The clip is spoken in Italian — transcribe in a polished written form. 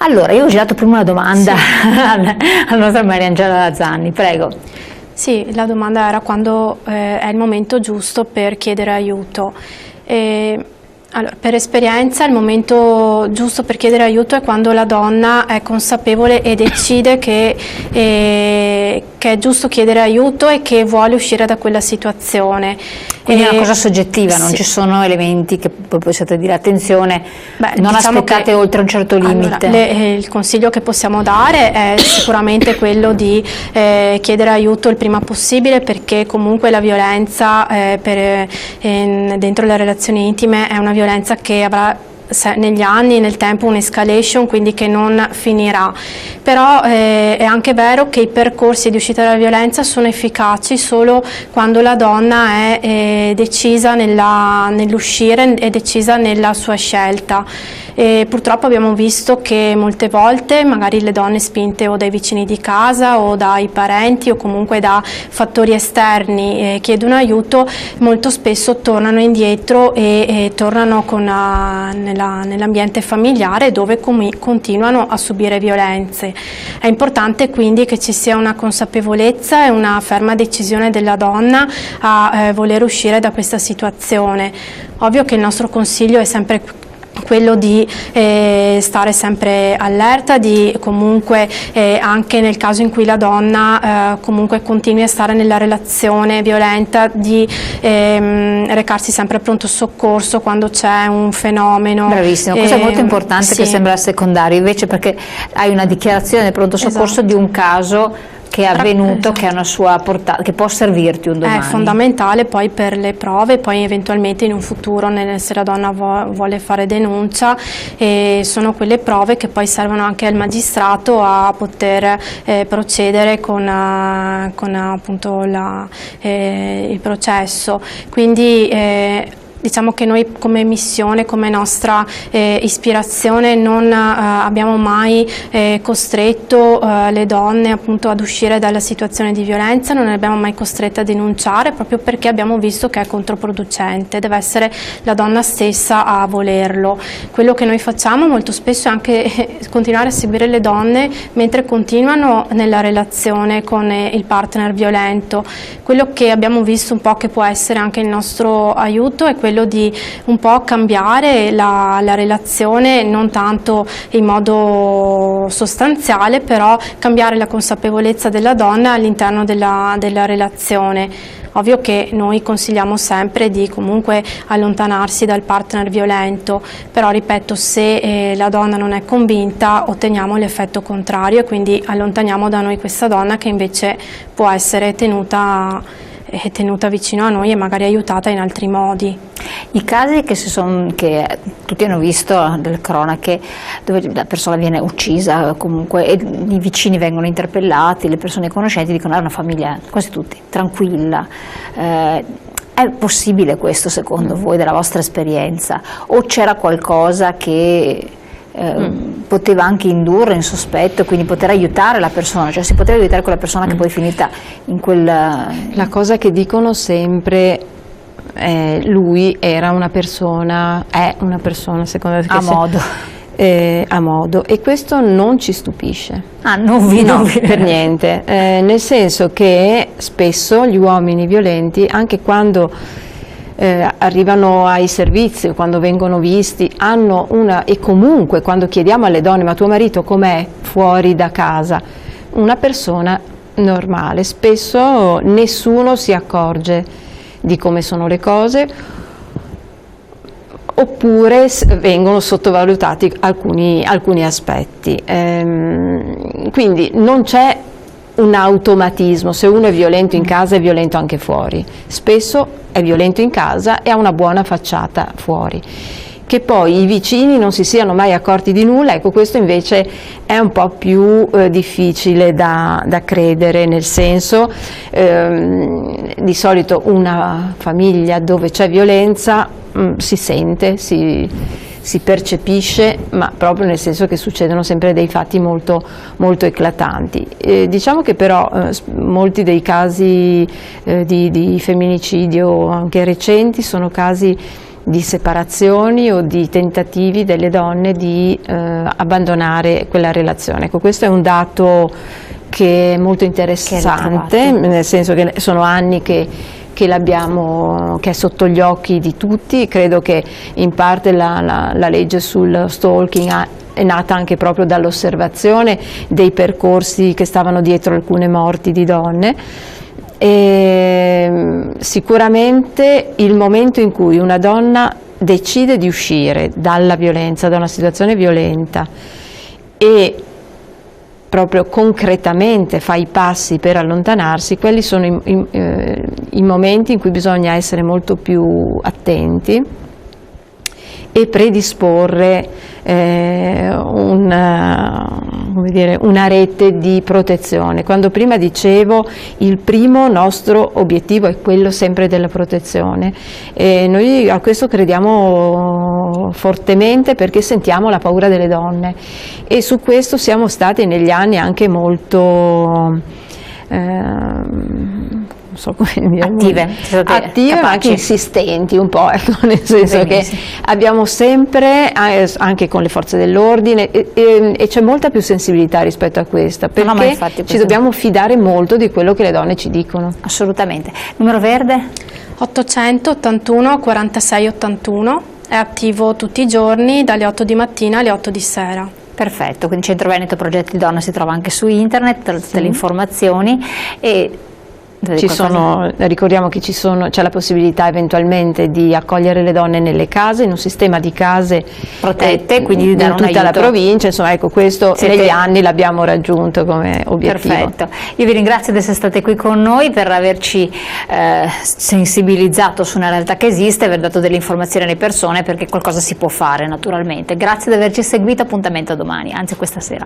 Allora, io ho girato prima una domanda alla nostra Mariangela Zanni, prego. Sì, la domanda era quando è il momento giusto per chiedere aiuto. Allora, per esperienza il momento giusto per chiedere aiuto è quando la donna è consapevole e decide che è giusto chiedere aiuto e che vuole uscire da quella situazione. Quindi è una cosa soggettiva, non ci sono elementi che poi possiate dire attenzione, non diciamo aspettate oltre un certo limite. Allora, il consiglio che possiamo dare è sicuramente quello di chiedere aiuto il prima possibile, perché comunque la violenza dentro le relazioni intime è una violenza che avrà negli anni, nel tempo, un'escalation, quindi che non finirà. Però è anche vero che i percorsi di uscita dalla violenza sono efficaci solo quando la donna è decisa nell'uscire, è decisa nella sua scelta. E purtroppo abbiamo visto che molte volte magari le donne spinte o dai vicini di casa o dai parenti o comunque da fattori esterni chiedono aiuto, molto spesso tornano indietro e tornano nell'ambiente familiare, dove continuano a subire violenze. È importante quindi che ci sia una consapevolezza e una ferma decisione della donna a voler uscire da questa situazione. Ovvio che il nostro consiglio è sempre quello di stare sempre allerta, di comunque anche nel caso in cui la donna comunque continui a stare nella relazione violenta, di recarsi sempre a pronto soccorso quando c'è un fenomeno. Bravissimo, questo è molto importante, sì, che sembra secondario, invece, perché hai una dichiarazione del pronto soccorso, esatto, di un caso che è avvenuto, esatto, che ha una sua portata, che può servirti un domani. È fondamentale poi per le prove, poi eventualmente in un futuro, se la donna vuole fare denuncia, sono quelle prove che poi servono anche al magistrato a poter procedere con appunto il processo. Quindi diciamo che noi come missione, come nostra ispirazione, non abbiamo mai costretto le donne appunto ad uscire dalla situazione di violenza, non le abbiamo mai costrette a denunciare, proprio perché abbiamo visto che è controproducente, deve essere la donna stessa a volerlo. Quello che noi facciamo molto spesso è anche continuare a seguire le donne mentre continuano nella relazione con il partner violento. Quello che abbiamo visto un po' che può essere anche il nostro aiuto è quello di un po' cambiare la relazione, non tanto in modo sostanziale, però cambiare la consapevolezza della donna all'interno della relazione. Ovvio che noi consigliamo sempre di comunque allontanarsi dal partner violento, però ripeto, se la donna non è convinta otteniamo l'effetto contrario e quindi allontaniamo da noi questa donna che invece può essere tenuta vicino a noi e magari aiutata in altri modi. I casi che tutti hanno visto, delle cronache, dove la persona viene uccisa comunque e i vicini vengono interpellati, le persone conoscenti dicono è una famiglia, quasi tutti, tranquilla. È possibile questo secondo voi, dalla vostra esperienza? O c'era qualcosa che poteva anche indurre in sospetto, quindi poter aiutare la persona, cioè si poteva aiutare quella persona che poi è finita in quel... La cosa che dicono sempre lui era una persona, è una persona secondo me, a modo, e questo non ci stupisce. Non vi per niente, nel senso che spesso gli uomini violenti, anche quando arrivano ai servizi, quando vengono visti, e comunque quando chiediamo alle donne ma tuo marito com'è fuori da casa, una persona normale, spesso nessuno si accorge di come sono le cose, oppure vengono sottovalutati alcuni aspetti. Quindi non c'è un automatismo, se uno è violento in casa è violento anche fuori, spesso è violento in casa e ha una buona facciata fuori. Che poi i vicini non si siano mai accorti di nulla, ecco, questo invece è un po' più difficile da credere, nel senso di solito una famiglia dove c'è violenza si sente, si percepisce, ma proprio nel senso che succedono sempre dei fatti molto, molto eclatanti. Diciamo che però molti dei casi di femminicidio anche recenti sono casi di separazioni o di tentativi delle donne di abbandonare quella relazione. Ecco, questo è un dato che è molto interessante, nel senso che sono anni che è sotto gli occhi di tutti. Credo che in parte la legge sul stalking è nata anche proprio dall'osservazione dei percorsi che stavano dietro alcune morti di donne. E sicuramente il momento in cui una donna decide di uscire dalla violenza, da una situazione violenta, e proprio concretamente fa i passi per allontanarsi, quelli sono i momenti in cui bisogna essere molto più attenti e predisporre una rete di protezione. Quando prima dicevo il primo nostro obiettivo è quello sempre della protezione, e noi a questo crediamo fortemente perché sentiamo la paura delle donne, e su questo siamo stati negli anni anche molto attive, ma anche insistenti un po', ecco, nel senso che abbiamo sempre, anche con le forze dell'ordine, e c'è molta più sensibilità rispetto a questa, perché ci dobbiamo fidare molto di quello che le donne ci dicono. Assolutamente. Numero verde? 881 46 81, è attivo tutti i giorni dalle 8 di mattina alle 8 di sera. Perfetto, quindi Centro Veneto Progetti Donna si trova anche su internet, tutte le informazioni. E ricordiamo che c'è la possibilità eventualmente di accogliere le donne nelle case, in un sistema di case protette, quindi in tutta la provincia, insomma, ecco, questo negli anni l'abbiamo raggiunto come obiettivo. Perfetto, io vi ringrazio di essere state qui con noi, per averci sensibilizzato su una realtà che esiste, aver dato delle informazioni alle persone, perché qualcosa si può fare naturalmente. Grazie di averci seguito, appuntamento a domani, anzi questa sera.